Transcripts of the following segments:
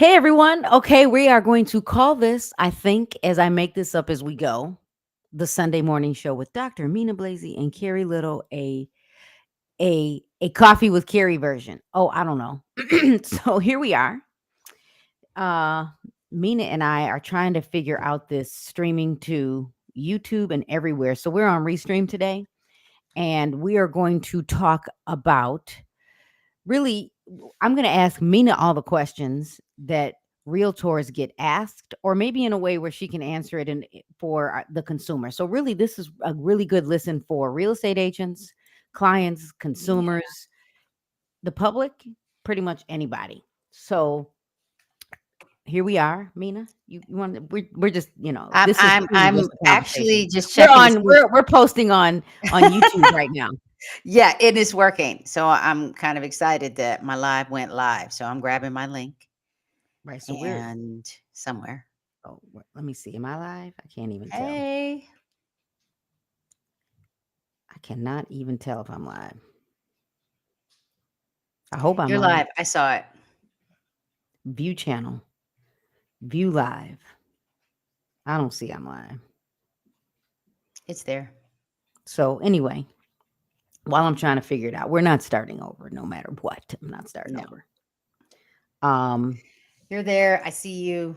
Hey everyone. Okay, we are going to call this, I think, as I make this up as we go, the Sunday morning show with Dr. Mina Blasey and Carrie Little, a coffee with Carrie version. Oh, I don't know. So here we are. Uh Mina and I are trying to figure out this streaming to YouTube and everywhere. So we're on Restream today, and we are going to talk about really, I'm going to ask Mina all the questions that realtors get asked, or maybe in a way where she can answer it for the consumer. So really, this is a really good listen for real estate agents, clients, Yeah. consumers, the public, pretty much anybody. So here we are, Mina. You want to, we're just, I'm this is I'm really just I'm a conversation. actually just We're checking to on see. we're posting on YouTube right now. Yeah, it is working. So I'm kind of excited that my live went live. So I'm grabbing my link Right. So we're and somewhere. let me see. Am I live? I can't even tell. Hey, I cannot even tell if I'm live. I hope I'm you're live. live. I saw it. View channel, view live. I don't see I'm live. It's there. So anyway, while I'm trying to figure it out, we're not starting over no matter what. I'm not starting No, over. Um, you're there. I see you.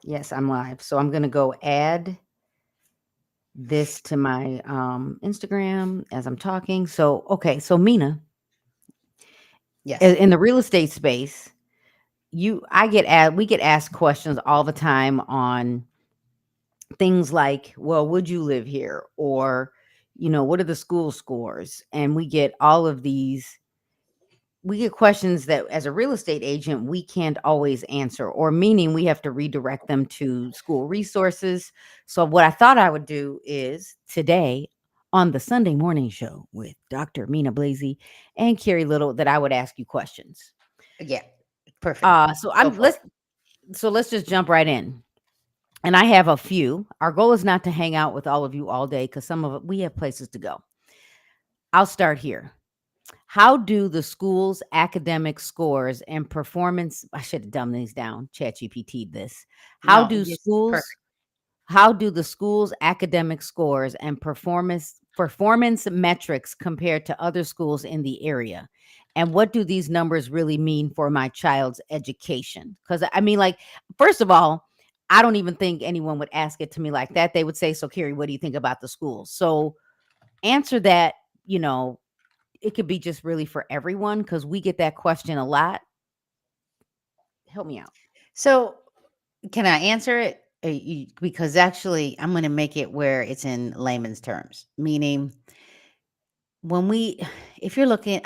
yes, I'm live. So I'm gonna go add this to my Instagram as I'm talking. So okay, so Mina, Yes. in the real estate space, we get asked questions all the time on things like, well, would you live here? Or, what are the school scores? And we get questions that as a real estate agent, we can't always answer, or meaning we have to redirect them to school resources. So, what I thought I would do is today on the Sunday morning show with Dr. Mina Blasey and Carrie Little, that I would ask you questions. Yeah. Perfect. Uh, so Go I'm for let's it. so let's just jump right in. And I have a few. Our goal is not to hang out with all of you all day because some of it we have places to go. I'll start here. How do the school's academic scores and performance? I should have dumbed these down. ChatGPT this. How No, do it's schools? perfect. How do the school's academic scores and performance metrics compare to other schools in the area? And what do these numbers really mean for my child's education? Because I mean, like, first of all, I don't even think anyone would ask it to me like that. They would say, "So, Carrie, what do you think about the school?" So, answer that. You know, it could be just really for everyone because we get that question a lot. Help me out. So can I answer it? Because actually, I'm going to make it where it's in layman's terms, meaning when we if you're looking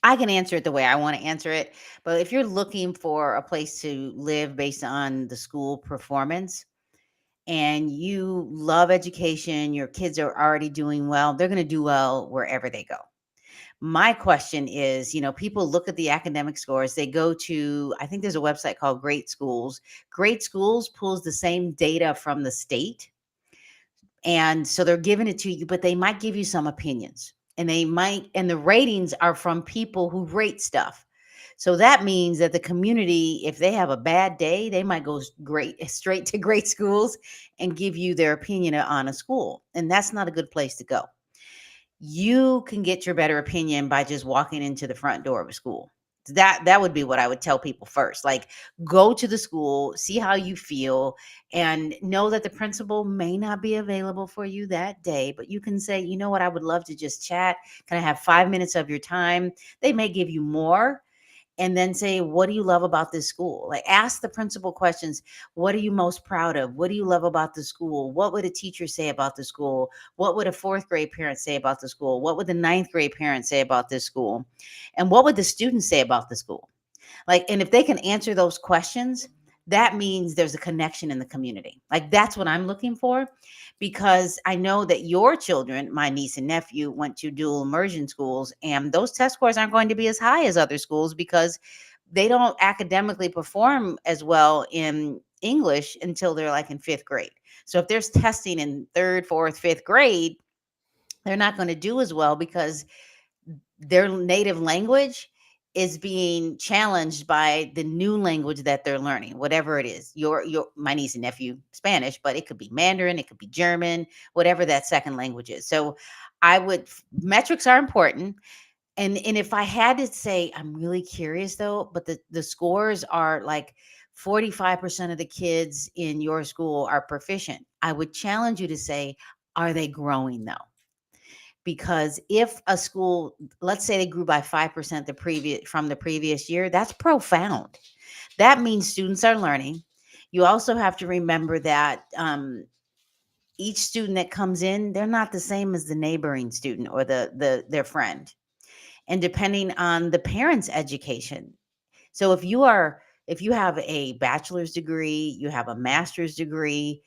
I can answer it the way I want to answer it, but if you're looking for a place to live based on the school performance and you love education, your kids are already doing well, they're going to do well wherever they go. My question is, people look at the academic scores, they go to, I think there's a website called Great Schools. Great Schools pulls the same data from the state, and so they're giving it to you, but they might give you some opinions. And the ratings are from people who rate stuff. So that means that the community, if they have a bad day, they might go straight to great schools and give you their opinion on a school. And that's not a good place to go. You can get your better opinion by just walking into the front door of a school. That would be what I would tell people first. Like, go to the school, see how you feel, and know that the principal may not be available for you that day, but you can say, you know what, I would love to just chat. Can I have 5 minutes of your time? They may give you more, and then say, what do you love about this school? Like, ask the principal questions. What are you most proud of? What do you love about the school? What would a teacher say about the school? What would a fourth grade parent say about the school? What would the ninth grade parent say about this school? And what would the students say about the school? Like, and if they can answer those questions, that means there's a connection in the community. Like, that's what I'm looking for, because I know that your children, my niece and nephew, went to dual immersion schools, and those test scores aren't going to be as high as other schools because they don't academically perform as well in English until they're like in fifth grade. So if there's testing in third, fourth, fifth grade, they're not going to do as well because their native language is being challenged by the new language that they're learning, whatever it is. Your my niece and nephew Spanish, but it could be Mandarin, it could be German, whatever that second language is. So metrics are important. And if I had to say, I'm really curious though, but the scores are like 45% of the kids in your school are proficient. I would challenge you to say, are they growing though? Because if a school, let's say they grew by 5% the previous year, that's profound. That means students are learning. You also have to remember that each student that comes in, they're not the same as the neighboring student or their friend, and depending on the parents' education. So if you have a bachelor's degree, you have a master's degree,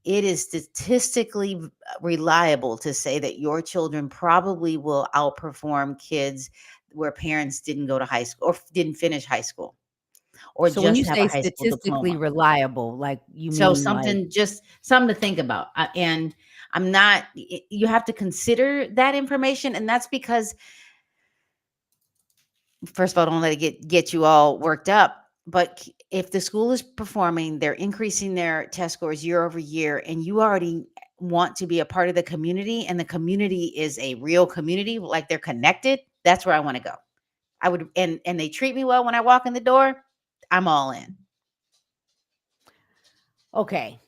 it is statistically reliable to say that your children probably will outperform kids where parents didn't go to high school or didn't finish high school or So when you just have a say high school statistically diploma. reliable, like you So mean like something to think about. And I'm not, you have to consider that information. And that's because, first of all, don't let it get you all worked up. But if the school is performing, they're increasing their test scores year over year, and you already want to be a part of the community, and the community is a real community, like they're connected, that's where I want to go. I would, and they treat me well when I walk in the door, I'm all in. okay.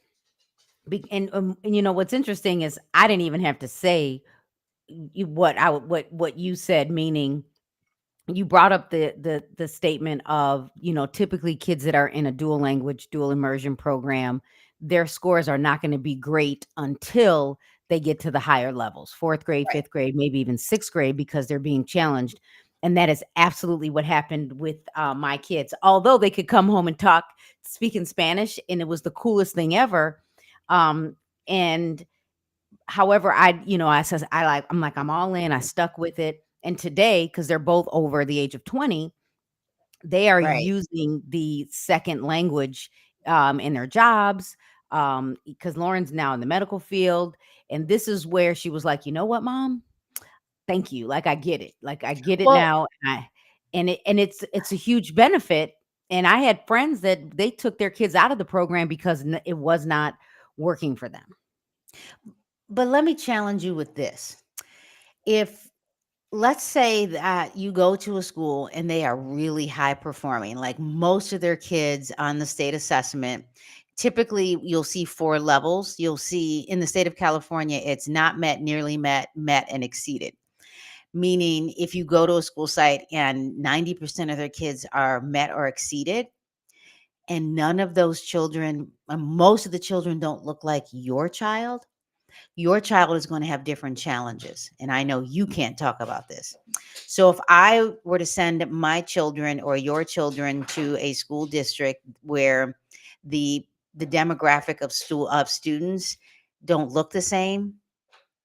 And you know what's interesting is I didn't even have to say what you said, meaning you brought up the statement of, typically kids that are in a dual language, dual immersion program, their scores are not going to be great until they get to the higher levels, 4th grade, Right. 5th grade, maybe even 6th grade, because they're being challenged. And that is absolutely what happened with my kids. Although they could come home and speak in Spanish, and it was the coolest thing ever. And however, I'm like, I'm all in. I stuck with it. And today, because they're both over the age of 20, they are Right. using the second language in their jobs. Because Lauren's now in the medical field. And this is where she was like, you know what, mom? Thank you. Like I get it. Like I get it Well, now. And it's a huge benefit. And I had friends that they took their kids out of the program because it was not working for them. but let me challenge you with this. If let's say that you go to a school and they are really high performing, like most of their kids on the state assessment, typically you'll see four levels. You'll see in the state of California, it's not met, nearly met, met, and exceeded. Meaning, if you go to a school site and 90% of their kids are met or exceeded, and none of those children, most of the children don't look like your child is going to have different challenges. And I know you can't talk about this. So if I were to send my children or your children to a school district where the the demographic of students don't look the same,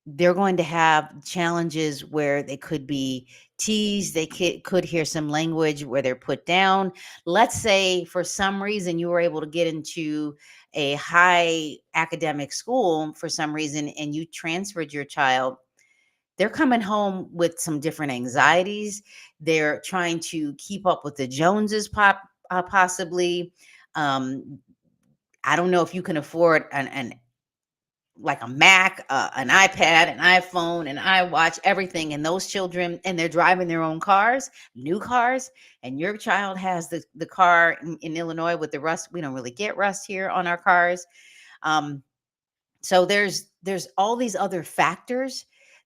they're going to have challenges where they could be teased, they could hear some language where they're put down. Let's say for some reason you were able to get into a high academic school for some reason and you transferred your child. They're coming home with some different anxieties. They're trying to keep up with the Joneses, possibly. um, I don't know if you can afford an like a Mac, an iPad, an iPhone, an iWatch, everything. And those children, and they're driving their own cars, new cars. And your child has the car in Illinois with the rust. We don't really get rust here on our cars. Um, so there's all these other factors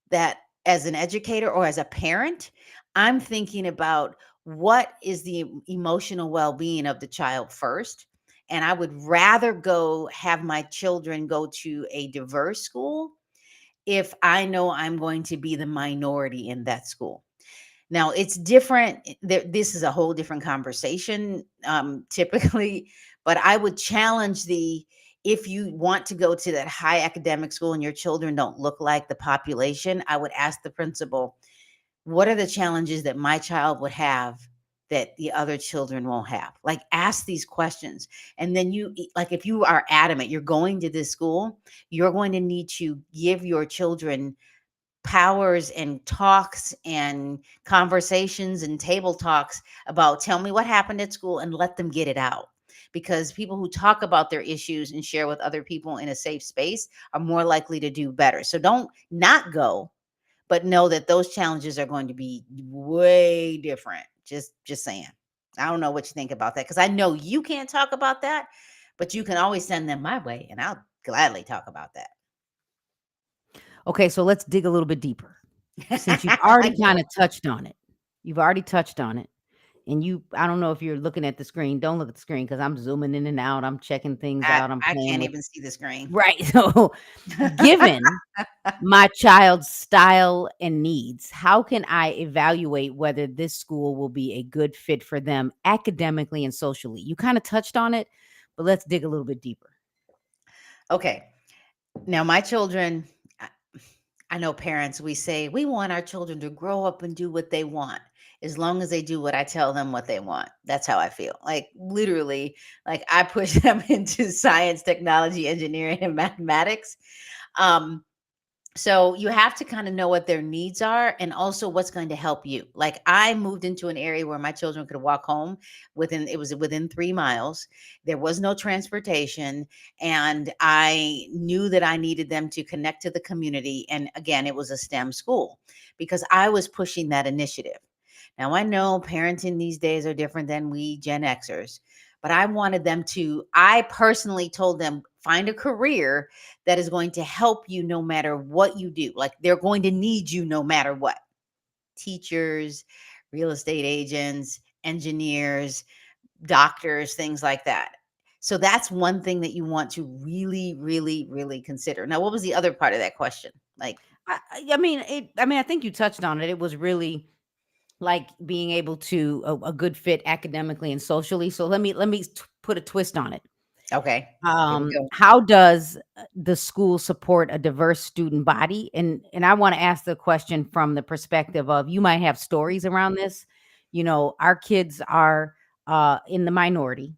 that, as an educator or as a parent, I'm thinking about what is the emotional well-being of the child first. And I would rather go have my children go to a diverse school if I know I'm going to be the minority in that school. Now it's different. This is a whole different conversation, typically, but I would challenge if you want to go to that high academic school and your children don't look like the population, I would ask the principal, what are the challenges that my child would have that the other children won't have? Like, ask these questions. And then like, if you are adamant, you're going to this school, you're going to need to give your children powers and talks and conversations and table talks about tell me what happened at school and let them get it out. Because people who talk about their issues and share with other people in a safe space are more likely to do better. So don't not go, but know that those challenges are going to be way different. Just saying. I don't know what you think about that because I know you can't talk about that, but you can always send them my way and I'll gladly talk about Okay, so let's dig a little bit deeper. Since you've that. already Go. kinda touched on it. You've already touched on it, and I don't know if you're looking at the screen. Don't look at the screen because 'cause I'm zooming in and out, I'm checking things out, I'm I playing can't with even see the screen. right, so, given my child's style and needs, how can I evaluate whether this school will be a good fit for them academically and socially? You kinda touched on it, but let's dig a little bit deeper. Okay. Now my children, I I know parents, we say we want our children to grow up and do what they want as long as they do what I tell them what they want. That's how I feel. Like literally, like I push them into science, technology, engineering, and mathematics. Um, so you have to kind of know what their needs are and also what's going to help you. Like I moved into an area where my children could walk home within it was within 3 miles. There was no transportation and I knew that I needed them to connect to the community and again it was a STEM school because I was pushing that initiative. Now I know parenting these days are different than we Gen Xers, but I wanted them to I personally told them find a career that is going to help you no matter what you do. Like they're going to need you no matter what. Teachers, real estate agents, engineers, doctors, things like that. So that's one thing that you want to really, really, really consider. Now, what was the other part of that question? Like, I think you touched on it. It was really like being able to a good fit academically and socially. So let me put a twist on it. okay, here we go. How does the school support a diverse student body? And I want to ask the question from the perspective of you might have stories around this. You know, our kids are in the minority,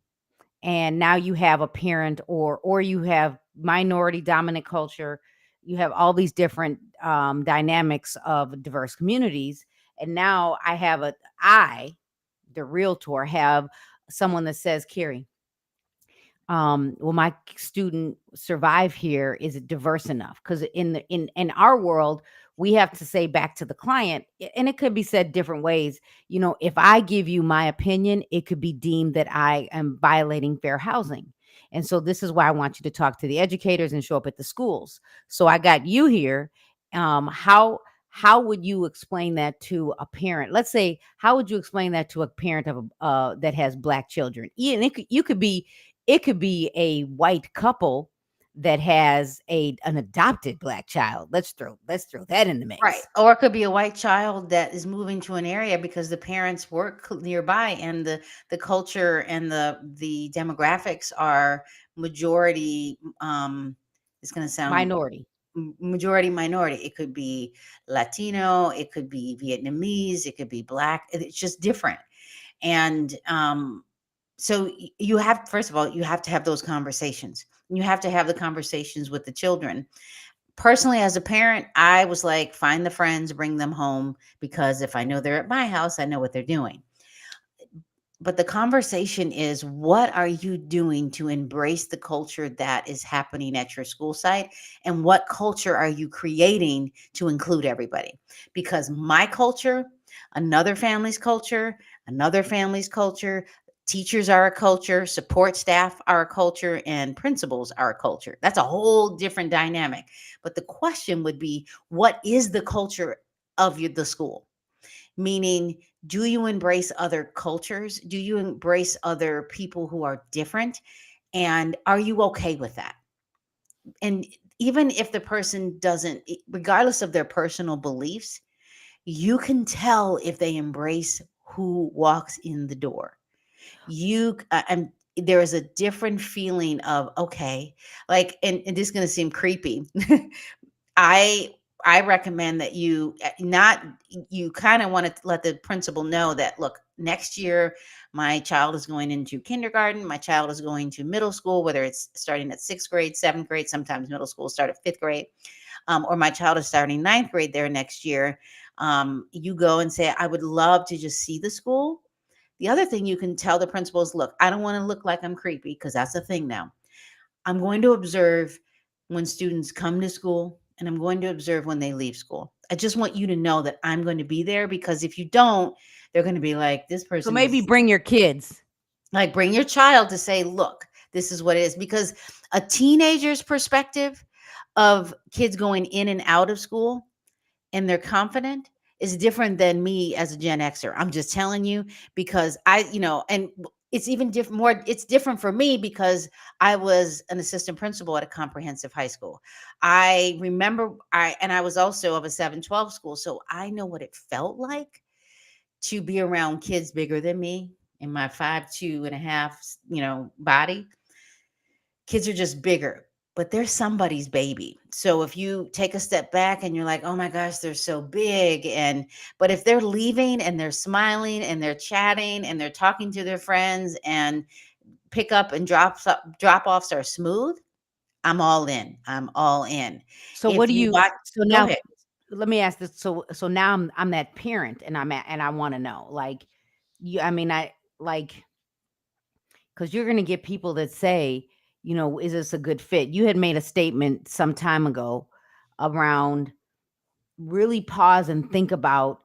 and now you have a parent or you have minority dominant culture. You have all these different dynamics of diverse communities, and now the realtor, have someone that says, Carrie, will my student survive here? Is it diverse enough? Because in our world, we have to say back to the client, and it could be said different ways. You know, if I give you my opinion, it could be deemed that I am violating fair housing. And so this is why I want you to talk to the educators and show up at the schools. So I got you here. How would you explain that to a parent? Let's say, how would you explain that to a parent of that has black children? And it could be a white couple that has an adopted black child. Let's throw that in the Right. mix. Or it could be a white child that is moving to an area because the parents work nearby and the culture and the demographics are majority it's going to sound Minority. majority minority. It could be Latino, it could be Vietnamese, it could be black. It's just different. And so you have first of all you have to have those conversations. You have to have the conversations with the children. Personally, as a parent, I was like, find the friends, bring them home, because if I know they're at my house, I know what they're doing. But the conversation is, what are you doing to embrace the culture that is happening at your school site? And what culture are you creating to include everybody? Because my culture, another family's culture, another family's culture, teachers are a culture, support staff are a culture, and principals are a culture. That's a whole different dynamic. But the question would be, what is the culture of the school? Meaning, do you embrace other cultures? Do you embrace other people who are different? And are you okay with that? And even if the person doesn't, regardless of their personal beliefs, you can tell if they embrace who walks in the door. And there is a different feeling of, okay, like, and this is going to seem creepy. I I recommend that you not you kind of want to let the principal know that look, next year my child is going into kindergarten, my child is going to middle school, whether it's starting at 6th grade, 7th grade, sometimes middle school start at 5th grade. or my child is starting ninth grade there next year, you go and say, I would love to just see the school. The other thing you can tell the principals, look, I don't want to look like I'm creepy because that's a thing now. I'm going to observe when students come to school and I'm going to observe when they leave school. I just want you to know that I'm going to be there because if you don't, they're going to be like, this So person maybe is bring your kids. like, bring your child to say, look, this is what it is. Because a teenager's perspective of kids going in and out of school and they're confident is different than me as a Gen Xer. I'm just telling you because and it's even different more it's different for me because I was an assistant principal at a comprehensive high school. I remember I was also of a 712 school, so I know what it felt like to be around kids bigger than me in my 5'2.5", body. Kids are just bigger, but they're somebody's baby. So if you take a step back and you're like, oh my gosh, they're so big. But if they're leaving and they're smiling and they're chatting and they're talking to their friends and pick up and drop offs are smooth, I'm all in. I'm all in. So what If do you you watch, so go now ahead. let me ask this. So now I'm that parent and I want to know like you I mean I like cuz you're going to get people that say, is this a good fit? You had made a statement some time ago around really pause and think about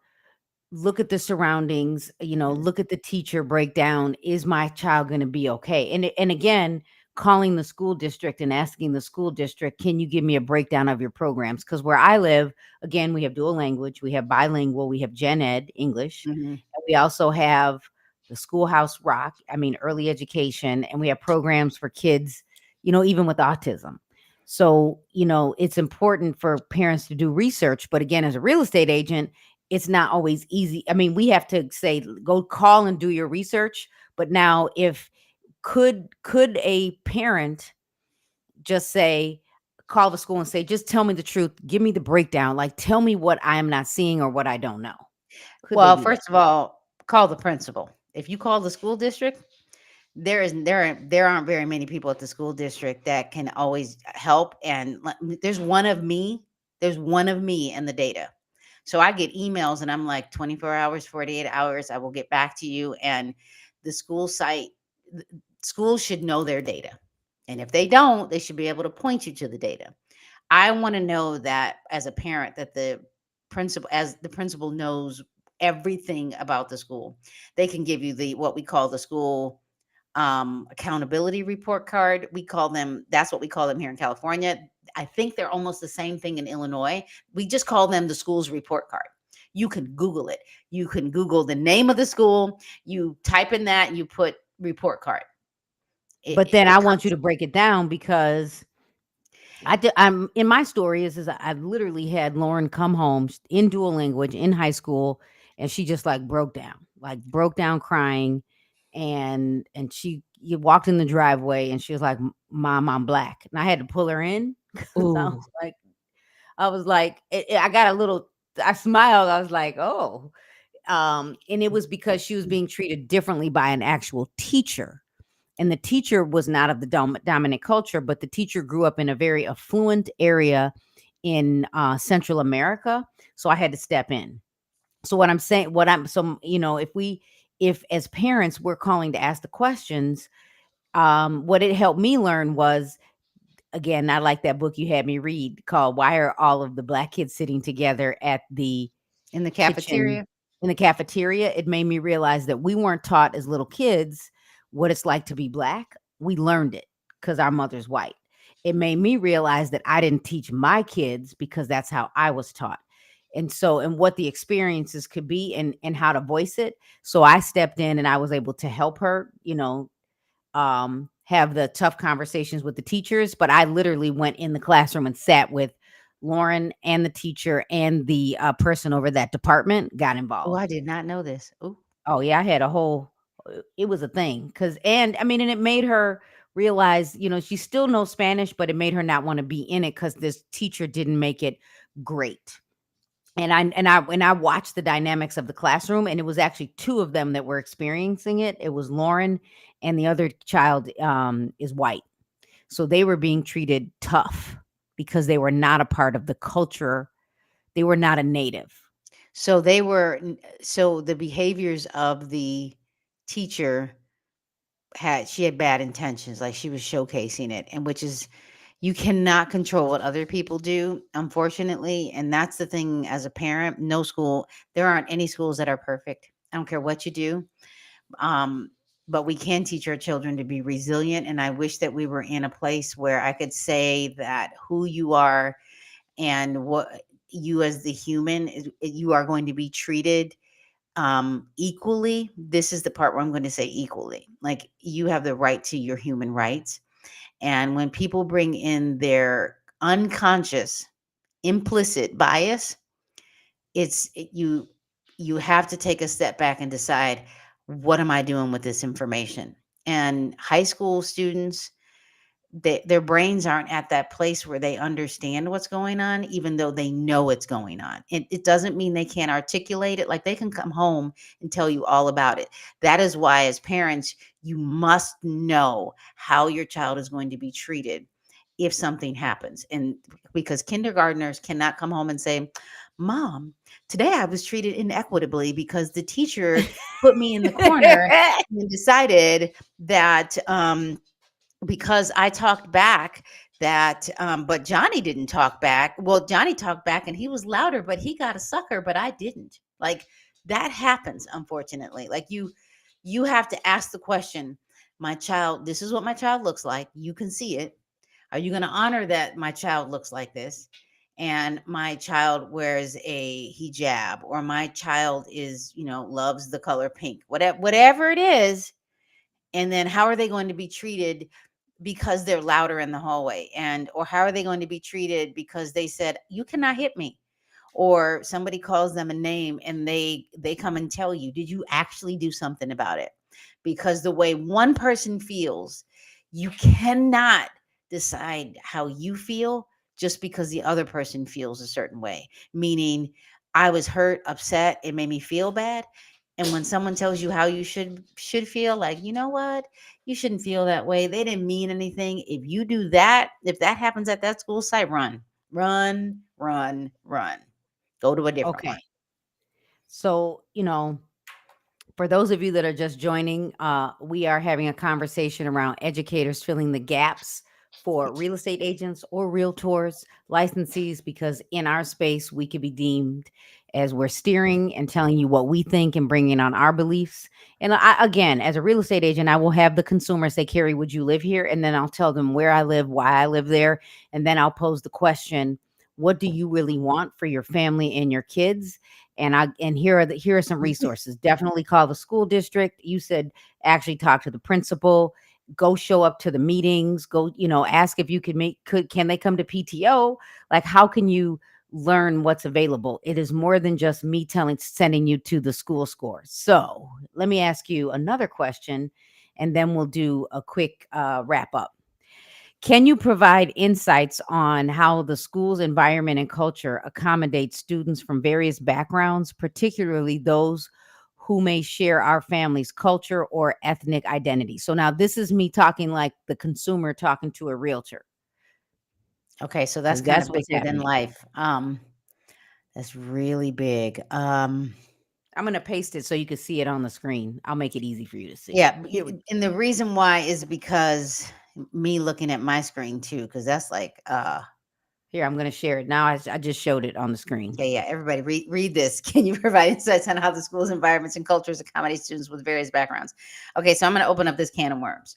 look at the surroundings, Mhm. look at the teacher breakdown. Is my child going to be okay? And again, calling the school district and asking the school district, can you give me a breakdown of your programs? Because where I live, again, we have dual language, we have bilingual, we have gen ed English, Mhm. and we also have the schoolhouse rock, I mean early education, and we have programs for kids, even with autism. So, it's important for parents to do research. But again, as a real estate agent, it's not always easy. I mean, we have to say, go call and do your research. But now, if could a parent just say, call the school and say, just tell me the truth, give me the breakdown, like tell me what I am not seeing or what I don't know. Could they Well, do that? first of all, call the principal. If you call the school district, there aren't very many people at the school district that can always help. And there's one of me in the data. So I get emails and I'm like 24 hours, 48 hours, I will get back to you. And the school site, th- schools should know their data. And if they don't, they should be able to point you to the data. I want to know that as a parent that the principal knows everything about the school. They can give you the what we call the school accountability report card. That's what we call them here in California. I think they're almost the same thing in Illinois. We just call them the school's report card. You can Google it. You can Google the name of the school. You type in that, you put report card. But It, then I it want you comes. to break it down because I'm in my story is I've literally had Lauren come home in dual language in high school, and she just like broke down crying, and she you walked in the driveway and she was like, "Mom, I'm black," and I had to pull her in because Ooh. I was like, I got a little, I smiled, I was like, oh, and it was because she was being treated differently by an actual teacher, and the teacher was not of the dominant culture, but the teacher grew up in a very affluent area in Central America. So I had to step in. So what I'm saying, if as parents we're calling to ask the questions, what it helped me learn was, again, I like that book you had me read called "Why Are All of the Black Kids Sitting Together at the In the Kitchen cafeteria. in the Cafeteria." It made me realize that we weren't taught as little kids what it's like to be black. We learned it because our mother's white. It made me realize that I didn't teach my kids because that's how I was taught. And what the experiences could be and how to voice it. So I stepped in and I was able to help her, have the tough conversations with the teachers. But I literally went in the classroom and sat with Lauren and the teacher and the person over that department got Oh, I involved. did not know this. Oh, Oh yeah, I had a whole. It was a thing because, and I mean, and it made her realize, she still knows Spanish, but it made her not want to be in it because this teacher didn't make it great. And I watched the dynamics of the classroom, and it was actually two of them that were experiencing it. It was Lauren, and the other child is white, so they were being treated tough. because they were not a part of the culture. They were not a native. So they were so the behaviors of the teacher had bad intentions, like she was showcasing it, and which is you cannot control what other people do, unfortunately. And that's the thing as a parent, no school, there aren't any schools that are perfect. I don't care what you do. Um, but we can teach our children to be resilient. And I wish that we were in a place where I could say that who you are and what you as the human you are going to be treated equally. This is the part where I'm going to say equally. Like you have the right to your human rights. And when people bring in their unconscious, implicit bias, you have to take a step back and decide, what am I doing with this information? And high school students, their brains aren't at that place where they understand what's going on, even though they know it's going on. It doesn't mean they can't articulate it. Like they can come home and tell you all about it. That is why, as parents, you must know how your child is going to be treated if something happens. And because kindergartners cannot come home and say, Mom, today I was treated inequitably because the teacher put me in the corner and decided that because I talked back that but Johnny didn't talk back. Well, Johnny talked back and he was louder, but he got a sucker, but I didn't. Like that happens, unfortunately. Like you have to ask the question, my child, this is what my child looks like. You can see it. Are you going to honor that my child looks like this? And my child wears a hijab, or my child is, loves the color pink, whatever it is. And then how are they going to be treated because they're louder in the hallway? And or how are they going to be treated because they said you cannot hit me, or somebody calls them a name and they come and tell you, did you actually do something about it? Because the way one person feels, you cannot decide how you feel just because the other person feels a certain way. Meaning, I was hurt, upset, it made me feel bad. And when someone tells you how you should feel, like, you know what, you shouldn't feel that way, they didn't mean anything. If you do that, if that happens at that school site, run, run, run, run. Go to a different one. Okay. So, for those of you that are just joining, we are having a conversation around educators filling the gaps for real estate agents or realtors, licensees, because in our space, we could be deemed as we're steering and telling you what we think and bringing on our beliefs. And again, as a real estate agent, I will have the consumer say, Carrie, would you live here? And then I'll tell them where I live, why I live there. And then I'll pose the question, what do you really want for your family and your kids? And here are some resources. Definitely call the school district. You said actually talk to the principal, go show up to the meetings, go, ask if you can they come to PTO? Like, how can you learn what's available? It is more than just me sending you to the school score. So let me ask you another question, and then we'll do a quick wrap up. Can you provide insights on how the school's environment and culture accommodates students from various backgrounds, particularly those who may share our family's culture or ethnic identity? So now this is me talking like the consumer talking to a realtor, Okay, so that's because kind that's of what's bigger than happening. life. That's really big. I'm going to paste it so you can see it on the screen. I'll make it easy for you to see. Yeah, Here we and the reason why is because me looking at my screen too, because that's like, Here, I'm going to share it now. I just showed it on the screen. okay, yeah, everybody read this. Can you provide insights on how the school's environments and cultures accommodate students with various backgrounds? Okay, so I'm going to open up this can of worms.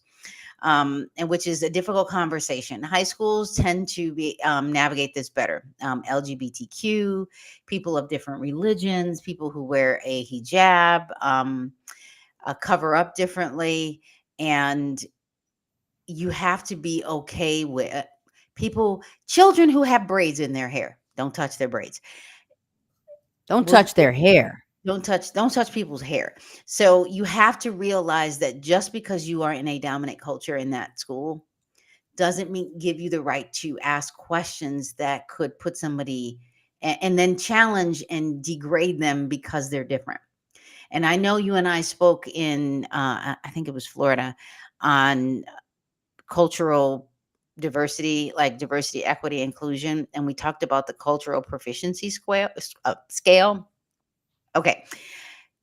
And which is a difficult conversation. High schools tend to be navigate this better. LGBTQ, people of different religions, people who wear a hijab, cover up differently, and you have to be okay with children who have braids in their hair. Don't touch their braids. Don't We'll touch their hair. don't touch people's hair. So you have to realize that just because you are in a dominant culture in that school doesn't mean give you the right to ask questions that could put somebody and then challenge and degrade them because they're different. And I know you and I spoke in I think it was Florida on cultural diversity, like diversity, equity, inclusion, and we talked about the cultural proficiency scale. Okay,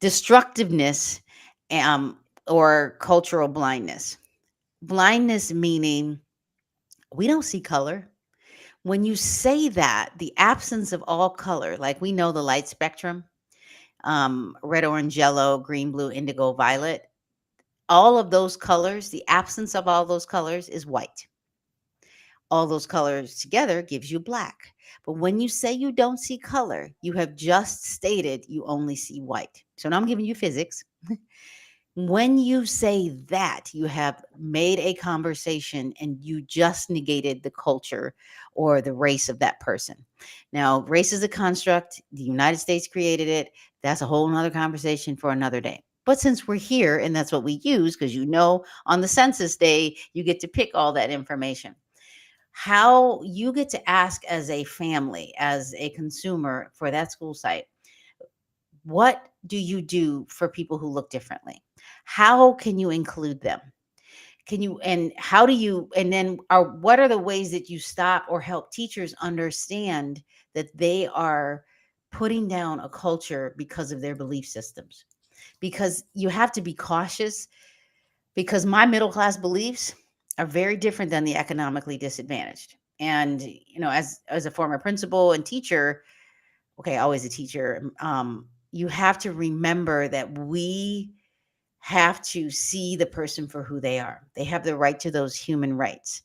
destructiveness, um, or cultural blindness. Blindness meaning we don't see color. When you say that, the absence of all color, like we know the light spectrum, red, orange, yellow, green, blue, indigo, violet, all of those colors, the absence of all those colors is white. All those colors together gives you black. But when you say you don't see color, you have just stated you only see white. So now I'm giving you physics. When you say that, you have made a conversation and you just negated the culture or the race of that person. Now, race is a construct. The United States created it. That's a whole nother conversation for another day. But since we're here and that's what we use, because on the census day, you get to pick all that information. How you get to ask as a family, as a consumer for that school site, what do you do for people who look differently? How can you include them? Can you, and how do you, and then what are the ways that you stop or help teachers understand that they are putting down a culture because of their belief systems? Because you have to be cautious, because my middle class beliefs are very different than the economically disadvantaged. And, as a former principal and teacher, okay, always a teacher, you have to remember that we have to see the person for who they are. They have the right to those human rights.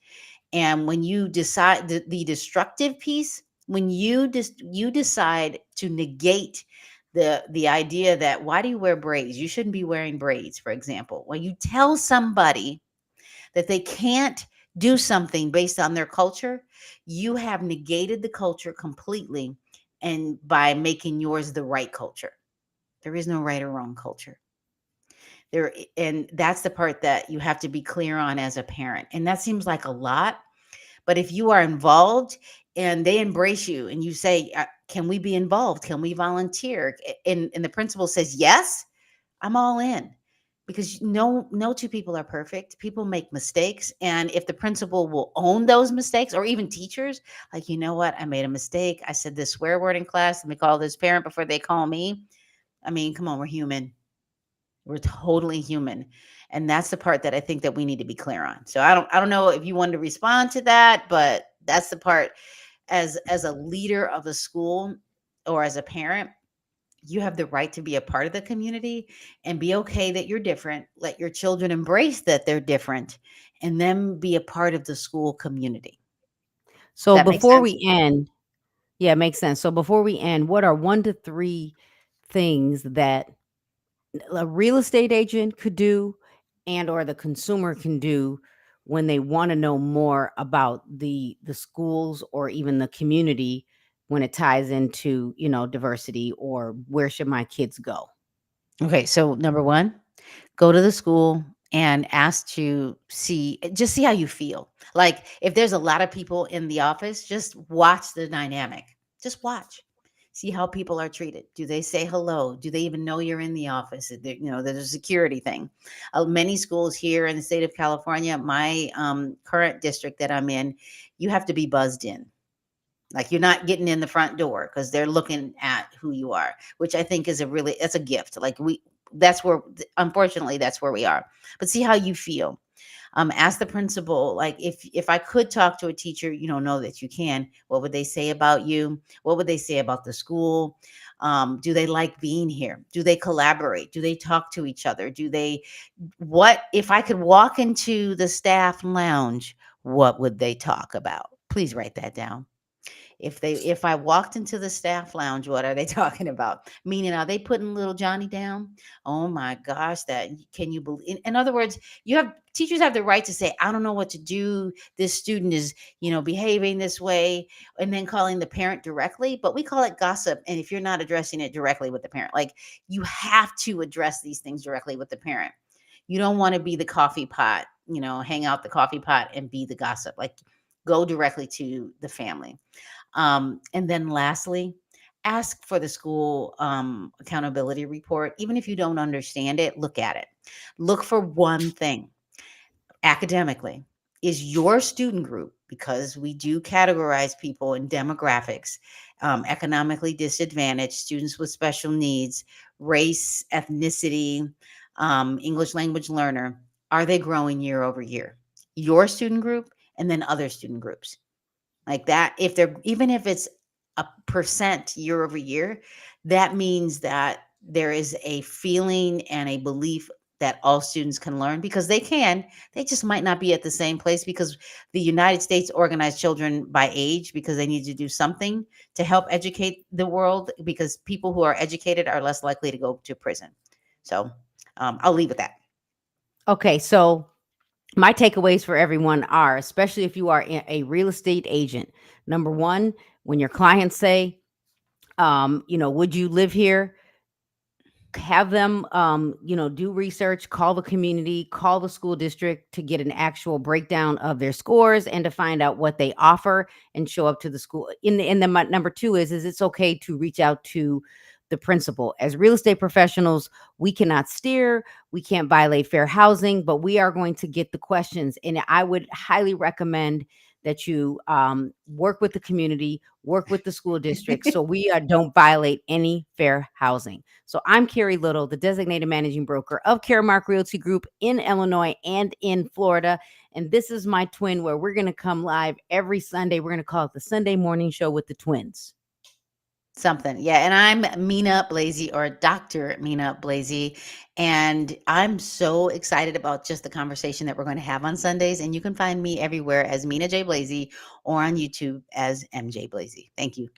And when you decide the destructive piece, when you decide to negate the idea that why do you wear braids? You shouldn't be wearing braids, for example. When you tell somebody that they can't do something based on their culture, you have negated the culture completely, and by making yours the right culture. There is no right or wrong culture. And that's the part that you have to be clear on as a parent. And that seems like a lot, but if you are involved and they embrace you and you say, can we be involved? Can we volunteer? And the principal says, yes, I'm all in. Because no two people are perfect. People make mistakes. And if the principal will own those mistakes, or even teachers, like, you know what, I made a mistake. I said this swear word in class. Let me call this parent before they call me. I mean, come on, we're human. We're totally human. And that's the part that I think that we need to be clear on. So I don't know if you wanted to respond to that, but that's the part, as a leader of the school or as a parent, you have the right to be a part of the community and be okay that you're different. Let your children embrace that they're different, and then be a part of the school community. So That makes before sense? we end, yeah, it makes sense. So before we end, what are 1 to 3 things that a real estate agent could do and or the consumer can do when they want to know more about the schools or even the community when it ties into, diversity, or where should my kids go? Okay, so number one, go to the school and ask to just see how you feel. Like if there's a lot of people in the office, just watch the dynamic. Just watch. See how people are treated. Do they say hello? Do they even know you're in the office? There's a security thing. Many schools here in the state of California, my current district that I'm in, you have to be buzzed in. Like you're not getting in the front door because they're looking at who you are, which I think is that's a gift. That's where, unfortunately, that's where we are. But see how you feel. Ask the principal, like if I could talk to a teacher, know that you can. What would they say about you? What would they say about the school? Do they like being here? Do they collaborate? Do they talk to each other? What if I could walk into the staff lounge? What would they talk about? Please write that down. If I walked into the staff lounge, what are they talking about? Meaning, are they putting little Johnny down? Oh my gosh, that can you believe? In other words, teachers have the right to say, I don't know what to do. This student is, behaving this way, and then calling the parent directly. But we call it gossip. And if you're not addressing it directly with the parent, like you have to address these things directly with the parent. You don't want to be the coffee pot, hang out the coffee pot and be the gossip. Like go directly to the family. And then lastly, ask for the school accountability report. Even if you don't understand it, look at it. Look for one thing academically. Is your student group because we do categorize people in demographics, economically disadvantaged, students with special needs, race, ethnicity, English language learner. Are they growing year over year? Your student group and then other student groups like that. If they're, even if it's a percent year over year, that means that there is a feeling and a belief that all students can learn, because they can. They just might not be at the same place, because the United States organized children by age because they need to do something to help educate the world, because people who are educated are less likely to go to prison. So I'll leave with that. Okay, so my takeaways for everyone are, especially if you are a real estate agent, number one, when your clients say, would you live here? Have them, do research, call the community, call the school district to get an actual breakdown of their scores and to find out what they offer and show up to the school. Number two is it's okay to reach out to the principal. As real estate professionals, we cannot steer, we can't violate fair housing, but we are going to get the questions. And I would highly recommend that you work with the community, work with the school district, so we don't violate any fair housing. So I'm Carrie Little, the designated managing broker of Caremark Realty Group in Illinois and in Florida. And this is my twin, where we're going to come live every Sunday. We're going to call it the Sunday Morning Show with the twins. Something. Yeah. And I'm Mina Blasey, or Dr. Mina Blasey. And I'm so excited about just the conversation that we're going to have on Sundays. And you can find me everywhere as Mina J. Blasey, or on YouTube as MJ Blasey. Thank you.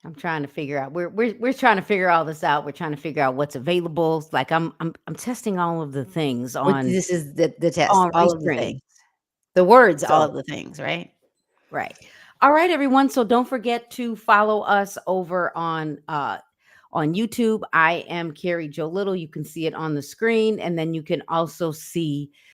I'm trying to figure out. We're trying to figure all this out. We're trying to figure out what's available. Like I'm testing all of the things Which, on this is the test, all of the Restream. things, the words, all So of the things, right? right. All right, everyone. So don't forget to follow us over on YouTube. I am Carrie Jo Little. You can see it on the screen, and then you can also see